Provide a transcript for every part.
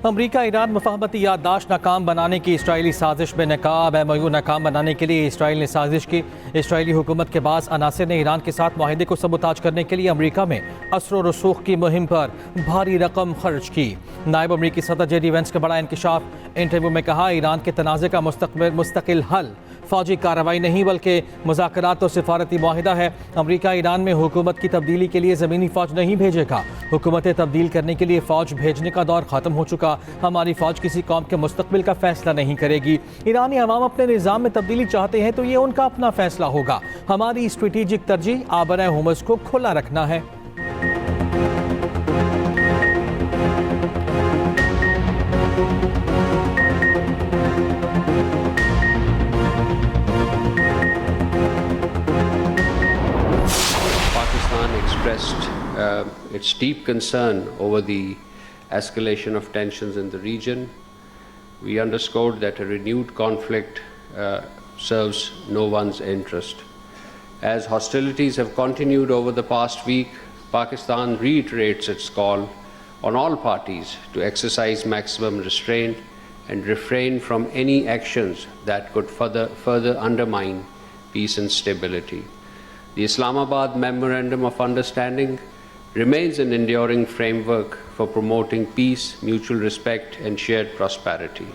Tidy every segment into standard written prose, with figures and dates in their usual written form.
अमरीका Iran मुफाहमती याददाश्त नाकाम बनाने की इसराइली साजिश में नकाब। MOU नाकाम बनाने के लिए इसराइल ने साजिश की। इसराइली हुकूमत के बाद अनासर ने ईरान के साथ माहिदे को सबूताज करने के लिए अमरीका में असर रसूख की मुहिम पर भारी रकम खर्च की। नायब अमरीकी सदर JD वेंस का बड़ा इंकशाफ। इंटरव्यू में कहा, ईरान के तनाज़े का मुस्तकिल हल फौजी कार्रवाई नहीं बल्कि मुज़ाकरात और सिफारती मुआहिदा है। अमरीका ईरान में हुकूमत की तब्दीली के लिए ज़मीनी फ़ौज नहीं भेजेगा। हुकूमतें तब्दील करने के लिए फ़ौज भेजने का दौर ख़त्म हो चुका। हमारी फ़ौज किसी कौम के मुस्तकबिल का फ़ैसला नहीं करेगी। ईरानी अवाम अपने निज़ाम में तब्दीली चाहते हैं तो ये उनका अपना फ़ैसला होगा। हमारी स्ट्रेटेजिक तरजीह आबरा हुमस को खुला रखना है। Expressed its deep concern over the escalation of tensions in the region. We underscored that a renewed conflict serves no one's interest. As hostilities have continued over the past week, Pakistan reiterates its call on all parties to exercise maximum restraint and refrain from any actions that could further undermine peace and stability. The Islamabad Memorandum of Understanding remains an enduring framework for promoting peace, mutual respect and shared prosperity.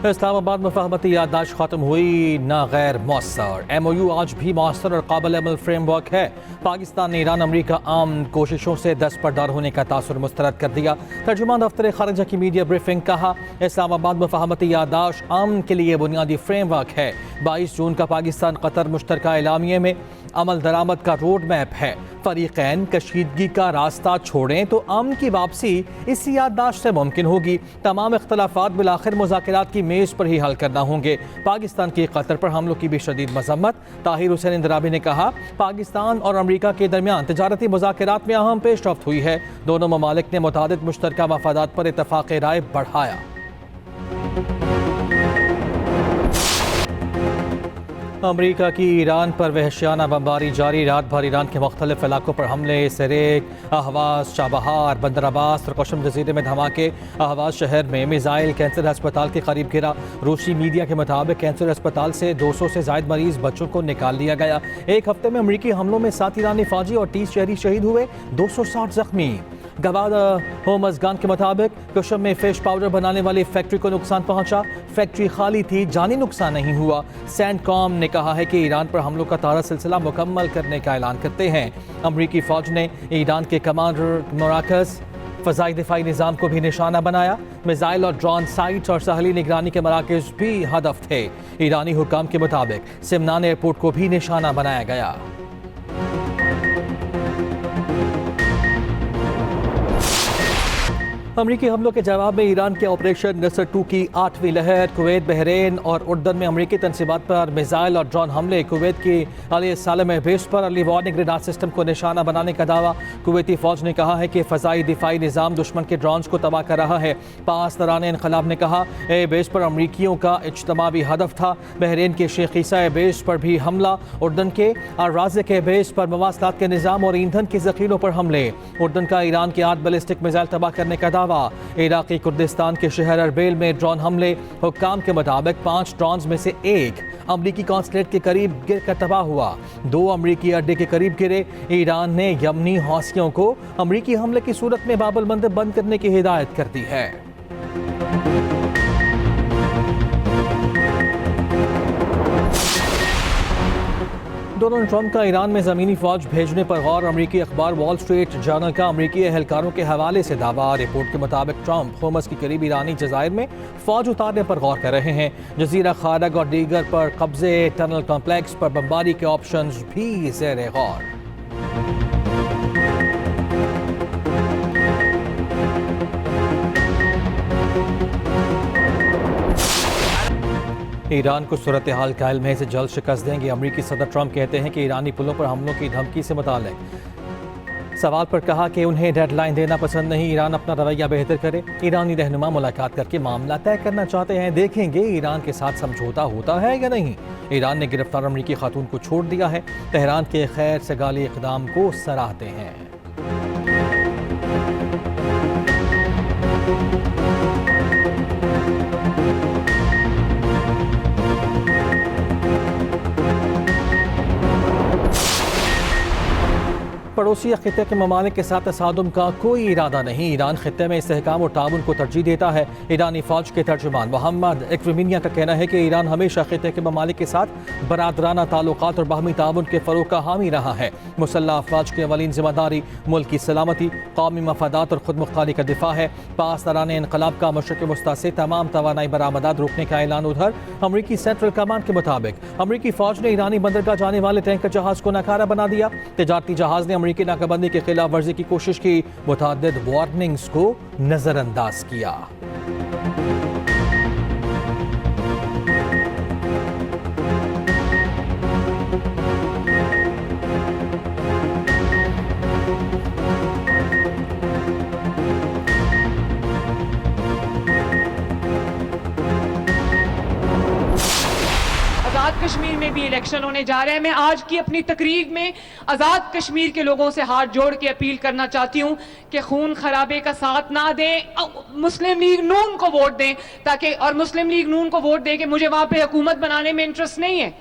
Islamabad मुफाहमती याददाश्त ख़त्म हुई ना गैर मौसर। MOU आज भी मौसर और काबिल अमल framework है। पाकिस्तान ने ईरान अमरीका आम कोशिशों से दस्तबरदार होने का तासुर मुस्तरद कर दिया। तर्जुमान दफ्तर खारिजा की मीडिया ब्रीफिंग। कहा, इस्लामाबाद मुफाहमती याददाश्त अमन के लिए बुनियादी फ्रेमवर्क है। 22 जून का पाकिस्तान कतर मुश्तरका एलामिया में अमल दरामद का रोड मैप है। फरीकैन कशीदगी का रास्ता छोड़ें तो अमन की वापसी इसी याददाश्त से मुमकिन होगी। तमाम इख्तलाफात बिलाखिर मुज़ाकरात की मेज़ पर ही हल करना होंगे। पाकिस्तान की कतर पर हमलों की भी शदीद मजम्मत। ताहिर हुसैन इंदराबी ने कहा, पाकिस्तान और अमरीका के दरमियान तजारती मुज़ाकरात में अहम पेशरफ्त हुई है। दोनों ममालिक ने मुतादिद मुश्तरका मफादात पर इत्तफाक़ राय बढ़ाया। अमरीका की ईरान पर वहशियाना बमबारी जारी। रात भर ईरान के मुख्तलिफ इलाकों पर हमले। सरेक, अहवाज, चाबहार, बंदर अब्बास और कशम जजीरे में धमाके। अहवाज शहर में मिसाइल कैंसर अस्पताल के करीब गिरा। रूसी मीडिया के मुताबिक कैंसर अस्पताल से 200 से ज़ायद मरीज बच्चों को निकाल लिया गया। एक हफ्ते में अमरीकी हमलों में 7 ईरानी फौजी और 30 शहरी शहीद हुए, 260 जख्मी। गवाह होमसगान के मुताबिक कशम में फिश पाउडर बनाने वाली फैक्ट्री को नुकसान पहुंचा। फैक्ट्री खाली थी, जानी नुकसान नहीं हुआ। सैंडकॉम ने कहा है कि ईरान पर हमलों का ताज़ा सिलसिला मुकम्मल करने का ऐलान करते हैं। अमरीकी फ़ौज ने ईरान के कमांडर मराकज़ फ़ज़ाई दिफाई निज़ाम को भी निशाना बनाया। मिसाइल और ड्रोन साइट्स और सहली निगरानी के मराकज़ भी हदफ थे। ईरानी हुकाम के मुताबिक सिमनान एयरपोर्ट को भी निशाना बनाया गया। अमरीकी हमलों के जवाब में ईरान के ऑपरेशन नसर 2 की 8वीं लहर। कुवैत, बहरीन और उर्दन में अमरीकी तनसीबात पर मिसाइल और ड्रोन हमले। कुवैत की अली सालम बेस पर अर्ली वार्निंग रेडार सिस्टम को निशाना बनाने का दावा। कुवैती फ़ौज ने कहा है कि फ़ज़ाई दिफाई निज़ाम दुश्मन के ड्रोन्स को तबाह कर रहा है। पास दौरान इनकलाब ने कहा, ए बेस पर अमरीकियों का इज्तमावी हदफ था। बहरीन के शेख ईसा बेस पर भी हमला। उर्दन के अराज़े के बेस पर मवासलात के निज़ाम और ईंधन के ज़ख़ीरों पर हमले। उर्दन का ईरान के 8 बैलिस्टिक मिसाइल तबाह करने का दावा। इराकी कुर्दिस्तान के शहर अरबेल में ड्रोन हमले। हुक्काम के मुताबिक 5 ड्रोन्स में से एक अमरीकी कॉन्सुलेट के करीब गिर कर तबाह हुआ। 2 अमरीकी अड्डे के करीब गिरे। ईरान ने यमनी हौसियों को अमरीकी हमले की सूरत में बाब अल मंदब बंद करने की हिदायत कर दी है। डोनाल्ड ट्रंप का ईरान में ज़मीनी फ़ौज भेजने पर गौर। अमरीकी अखबार वॉल स्ट्रीट जर्नल का अमरीकी एहलकारों के हवाले से दावा। रिपोर्ट के मुताबिक ट्रंप होमस के करीब ईरानी जज़ायर में फ़ौज उतारने पर गौर कर रहे हैं। जजीरा खारग और दीगर पर कब्जे, टनल कॉम्प्लेक्स पर बमबारी के ऑप्शन भी ज़ेर गौर। ईरान को सूरत हाल कायल में से जल्द शिकस्त देंगे। अमरीकी सदर ट्रंप कहते हैं कि ईरानी पुलों पर हमलों की धमकी से मुताल्लिक सवाल पर कहा कि उन्हें डेडलाइन देना पसंद नहीं। ईरान अपना रवैया बेहतर करे। ईरानी रहनुमा मुलाकात करके मामला तय करना चाहते हैं। देखेंगे ईरान के साथ समझौता होता है या नहीं। ईरान ने गिरफ्तार अमरीकी खातून को छोड़ दिया है। तेहरान के खैर सगाली इक़दाम को सराहते हैं। पड़ोसी या खिते के ममालिक के साथ तसादुम का कोई इरादा नहीं। ईरान खिते में इस्तेहकाम और ताउन को तरजीह देता है। ईरानी फौज के तर्जुमान मोहम्मद इक्रिमिनिया का कहना है कि ईरान हमेशा खिते के ममालिक के साथ बरादराना ताल्लुकात और बाहमी ताउन के फ़रोग़ का हामी रहा है। मुसल्लह अफ़वाज की अवलीन जिम्मेदारी मुल्क की सलामती, कौमी मफादात और खुद मुख्तारी का दिफा है। पासदारान इनकलाब का मशरक़ वस्ती से तमाम तवानाई बरामदात रोकने का ऐलान। उधर अमरीकी सेंट्रल कमांड के मुताबिक अमरीकी फौज ने ईरानी बंदरगाह जाने वाले टैंकर जहाज को नकारा बना दिया। तजारती जहाज ने अमरीकी नाकाबंदी की खिलाफ वर्जी की कोशिश की। मुतअद्दिद वार्निंग्स को नजरअंदाज किया। आज़ाद कश्मीर में भी इलेक्शन होने जा रहे हैं। मैं आज की अपनी तकरीर में आज़ाद कश्मीर के लोगों से हाथ जोड़ के अपील करना चाहती हूँ कि खून खराबे का साथ ना दें, मुस्लिम लीग नून को वोट दें ताकि, और मुस्लिम लीग नून को वोट दें कि मुझे वहाँ पे हुकूमत बनाने में इंटरेस्ट नहीं है।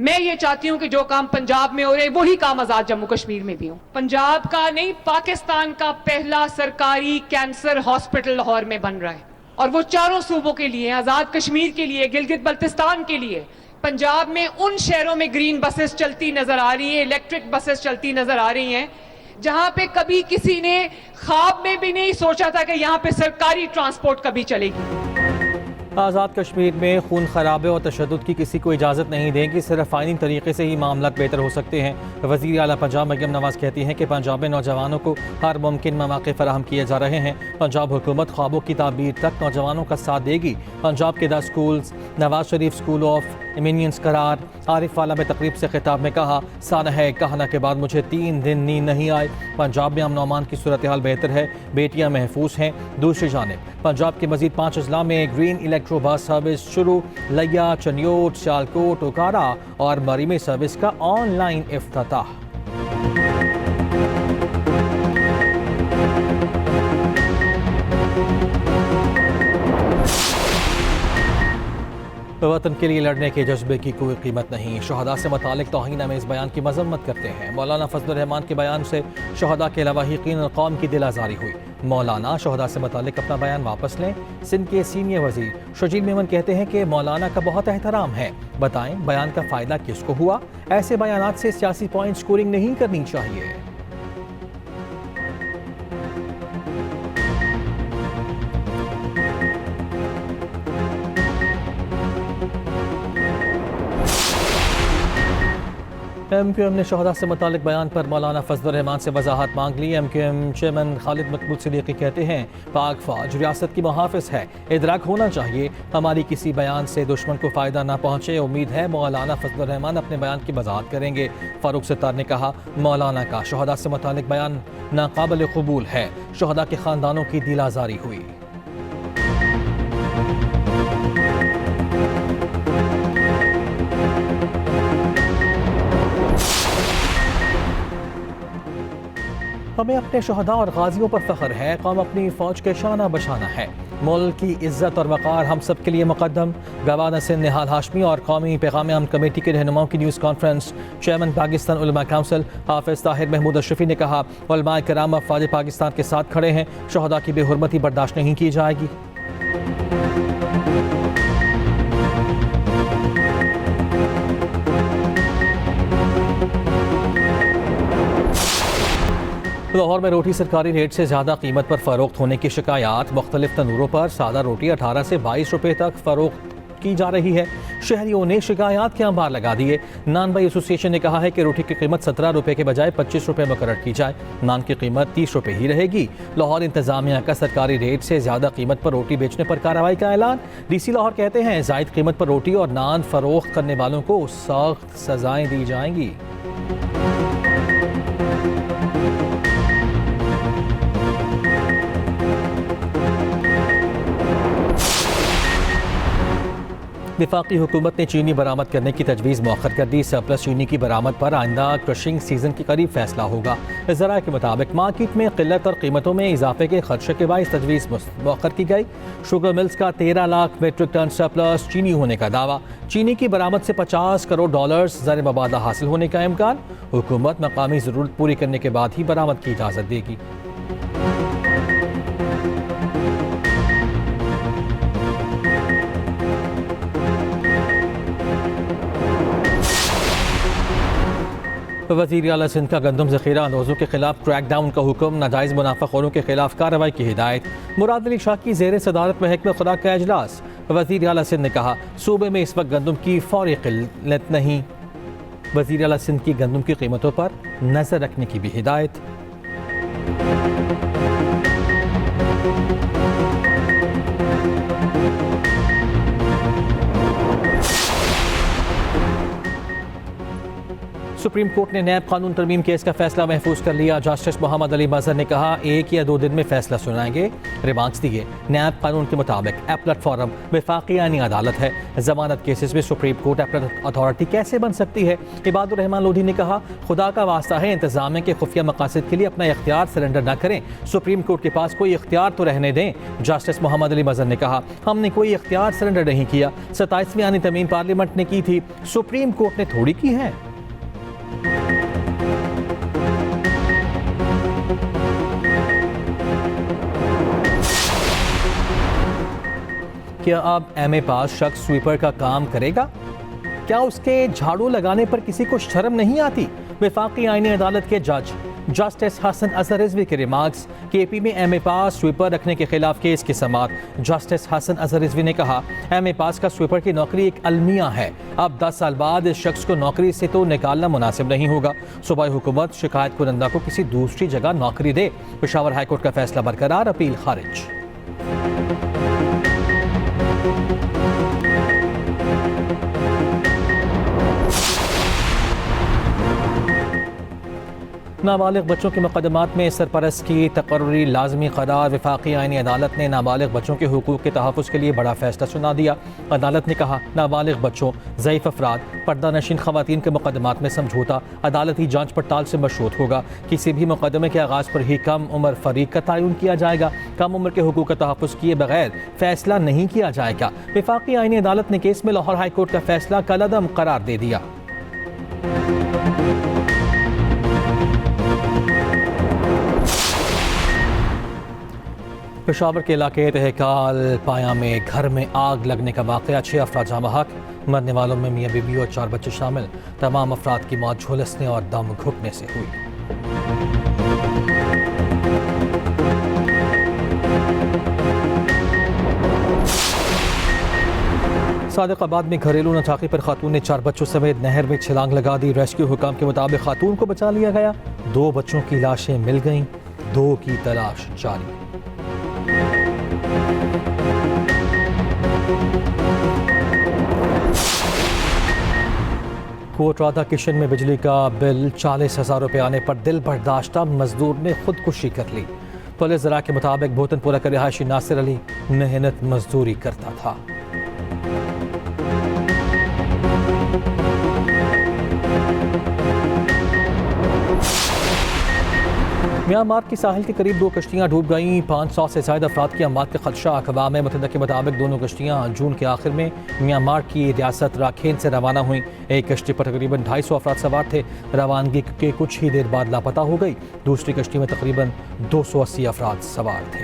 मैं ये चाहती हूँ कि जो काम पंजाब में हो रहे वही काम आज़ाद जम्मू कश्मीर में भी हो। पंजाब का नहीं, पाकिस्तान का पहला सरकारी कैंसर हॉस्पिटल लाहौर में बन रहा है और वो चारों सूबों के लिए, आज़ाद कश्मीर के लिए, गिलगित बल्तिस्तान के लिए। पंजाब में उन शहरों में ग्रीन बसेस चलती नजर आ रही हैं, इलेक्ट्रिक बसेस चलती नजर आ रही हैं जहां पे कभी किसी ने ख्वाब में भी नहीं सोचा था कि यहां पे सरकारी ट्रांसपोर्ट कभी चलेगी। आज़ाद कश्मीर में खून खराबे और तशद्दुद की किसी को इजाज़त नहीं देंगी। सिर्फ आइनी तरीके से ही मामला बेहतर हो सकते हैं। वज़ीर आला पंजाब मरियम नवाज़ कहती हैं कि पंजाब में नौजवानों को हर मुमकिन मौक़े फराहम किए जा रहे हैं। पंजाब हुकूमत ख्वाबों की ताबीर तक नौजवानों का साथ देगी। पंजाब के 10 schools Nawaz Sharif school of eminence करार। आरिफ वाला में तकरीब से खिताब में कहा, साना है कहना के बाद मुझे 3 दिन नींद नहीं आई। पंजाब में अमन अमान की सूरत हाल बेहतर है, बेटियां महफूज हैं। दूसरी जानिब पंजाब के मजीद 5 अजला में ग्रीन इलेक्ट्रो बस सर्विस शुरू। लिया, चनियोट, सियालकोट, उकाड़ा और मरी में सर्विस का ऑनलाइन इफ्तिताह। वतन के लिए लड़ने के जज्बे की कोई कीमत नहीं। शहदा से मुतालिक तौहीन आमेज़ बयान की मजम्मत करते हैं। मौलाना फजलुर रहमान के बयान से शहदा के लवाहिकीन और कौम की दिल आज़ारी हुई। मौलाना शहदा से मुतालिक अपना बयान वापस लें। सिंध के सीनियर वजीर शजील मेमन कहते हैं कि मौलाना का बहुत एहतराम है, बताएं बयान का फ़ायदा किसको हुआ। ऐसे बयानात से सियासी पॉइंट स्कोरिंग नहीं करनी चाहिए। MQM ने शहदा से मुतालिक बयान पर मौलाना फजलुर रहमान से वजाहत मांग ली। MQM चेयरमैन खालिद मकबूल सिद्दीकी कहते हैं, पाक फौज रियासत की मुहाफ़िज़ है, इदराक होना चाहिए हमारी किसी बयान से दुश्मन को फ़ायदा ना पहुँचे। उम्मीद है मौलाना फजलुर रहमान अपने बयान की वजाहत करेंगे। फ़ारूक सत्तार ने कहा, मौलाना का शहदा से मुतालिक बयान नाकाबिल कबूल है। शहदा के ख़ानदानों की दिल आज़ारी हुई। हमें अपने शहदा और गाजियों पर फ़ख्र है। कौम अपनी फ़ौज के शाना बशाना है। मुल्क की इज़्ज़त और वक़ार हम सब के लिए मुक़द्दम। गवर्नर सिंध निहाल हाशमी और कौमी पैगाम अमन कमेटी के रहनुमाओं की न्यूज़ कॉन्फ्रेंस। चेयरमैन पाकिस्तान उलमा काउंसिल हाफ़िज़ ताहिर महमूद अशरफी ने कहा, उलमा किराम अफ़वाज पाकिस्तान के साथ खड़े हैं। शहदा की बेहुरमती बर्दाश्त नहीं की जाएगी। लाहौर में रोटी सरकारी रेट से ज़्यादा कीमत पर फ़रोख्त होने की शिकायत। मुख्तलिफ तंदूरों पर सादा रोटी 18 से 22 रुपये तक फ़रोख्त की जा रही है। शहरियों ने शिकायत के अंबार लगा दिए। नान भाई एसोसिएशन ने कहा है कि रोटी की कीमत 17 रुपये के बजाय 25 रुपये मुकर्रर की जाए। नान की कीमत 30 रुपये ही रहेगी। लाहौर इंतजामिया का सरकारी रेट से ज़्यादा कीमत पर रोटी बेचने पर कार्रवाई का ऐलान। DC लाहौर कहते हैं, ज़ायद कीमत पर रोटी और नान फ़रोख्त करने वालों को सख्त सजाएँ दी जाएंगी। वफाकी हुकूमत ने चीनी बरामद करने की तजवीज़ मौखर कर दी। सरप्लस चीनी की बरामद पर आइंदा क्रशिंग सीजन के करीब फैसला होगा। ज़राए के मुताबिक मार्केट में किल्लत और कीमतों में इजाफे के खदशे के बायस तजवीज़ मौखर की गई। शुगर मिल्स का 13 लाख मीट्रिक टन सरप्लस चीनी होने का दावा। चीनी की बरामद से $50 करोड़ ज़र मुबादला हासिल होने का इम्कान। हुकूमत मकामी ज़रूरत पूरी करने के बाद ही बरामद की इजाज़त देगी। वज़ीर आला सिंध का गंदम ज़ख़ीरा अंदोज़ों के खिलाफ क्रैकडाउन का हुक्म। नाजायज़ मुनाफ़ाखोरों के खिलाफ कार्रवाई की हिदायत। मुराद अली शाह की ज़ेर सदारत महकमा खुराक का इजलास। वज़ीर आला सिंध ने कहा सूबे में इस वक्त गंदम की फौरी किल्लत नहीं। वज़ीर आला सिंध की गंदम की कीमतों पर नज़र रखने की भी हिदायत। सुप्रीम कोर्ट ने नैब कानून तरमीम केस का फैसला महफूज कर लिया। जस्टिस मोहम्मद अली मजहर ने कहा 1 या 2 दिन में फैसला सुनाएंगे। रिमार्क्स दिए नैब कानून के मुताबिक एपलेट फोरम वफाकी आईनी अदालत है। जमानत केसेस में सुप्रीम कोर्ट एपलेट अथॉरिटी कैसे बन सकती है। इबादुर रहमान लोधी ने कहा खुदा का वास्ता है इंतजामिया के खुफिया मकासद के लिए अपना इख्तियार सरेंडर न करें। सुप्रीम कोर्ट के पास कोई इख्तियार तो रहने दें। जस्टिस मोहम्मद अली मजहर ने कहा हमने कोई इख्तियार सरेंडर नहीं किया। 27वीं आईनी तरमीम पार्लियामेंट ने की थी, सुप्रीम कोर्ट ने थोड़ी की है। क्या अब MA पास शख्स स्वीपर का काम करेगा? क्या उसके झाड़ू लगाने पर किसी को शर्म नहीं आती? वफाकी आईनी अदालत के जज जस्टिस हसन अजहर रिजवी के रिमार्क्स। KP में MA पास स्वीपर रखने के खिलाफ केस की समाअत। जस्टिस हसन अजहर रिजवी ने कहा MA पास का स्वीपर की नौकरी एक अलमिया है। अब 10 साल बाद इस शख्स को नौकरी से तो निकालना मुनासिब नहीं होगा। सूबाई हुकूमत शिकायत कुनंदा को किसी दूसरी जगह नौकरी दे। पेशावर हाईकोर्ट का फैसला बरकरार, अपील खारिज। नाबालिग बच्चों के मुकदमात में सरपरस्त की तकर्री लाजमी करार। वफाकी आईनी अदालत ने नाबालिग बच्चों के हुकूक के तहफ़्फ़ुज़ के लिए बड़ा फैसला सुना दिया। अदालत ने कहा नाबालिग बच्चों, ज़ईफ़ अफराद, पर्दा नशीन ख़वातीन के मुकदमात में समझौता अदालती जाँच पड़ताल से मशरूत होगा। किसी भी मुकदमे के आगाज़ पर ही कम उम्र फ़रीक का तयन किया जाएगा। कम उम्र के हुकूक का तहफ़्फ़ुज़ किए बगैर फैसला नहीं किया जाएगा। वफाकी आईनी अदालत ने केस में लाहौर हाईकोर्ट का फैसला कलअदम करार दे दिया। पेशावर के इलाके तहकाल पाया में घर में आग लगने का वाक़या। 6 अफराद जाँ बहक। मरने वालों में मियाँ बीबी और 4 बच्चे शामिल। तमाम अफराद की मौत झुलसने और दम घुटने से हुई। सादिकाबाद में घरेलू नाचाकी पर खातून ने 4 बच्चों समेत नहर में छलांग लगा दी। रेस्क्यू हुकाम के मुताबिक खातून को बचा लिया गया। 2 बच्चों की लाशें मिल गईं, 2 की तलाश जारी। कोट राधा किशन में बिजली का बिल 40,000 रुपये आने पर दिल बर्दाश्ता मजदूर ने खुदकुशी कर ली। पुलिस ज़रा के मुताबिक भूतनपुरा का रिहायशी नासिर अली मेहनत मजदूरी करता था। म्यांमार की साहिल के करीब 2 कश्तियाँ डूब गईं। 500 से ज़्यादा अफराद की अमवात का खदशा। अक़वाम मुत्तहिदा के मुताबिक दोनों कश्तियाँ जून के आखिर में म्यांमार की रियासत राखेन से रवाना हुई। एक कश्ती पर तकरीबन 250 अफराद सवार थे। रवानगी के कुछ ही देर बाद लापता हो गई। दूसरी कश्ती में तकरीबन 280 अफराद सवार थे।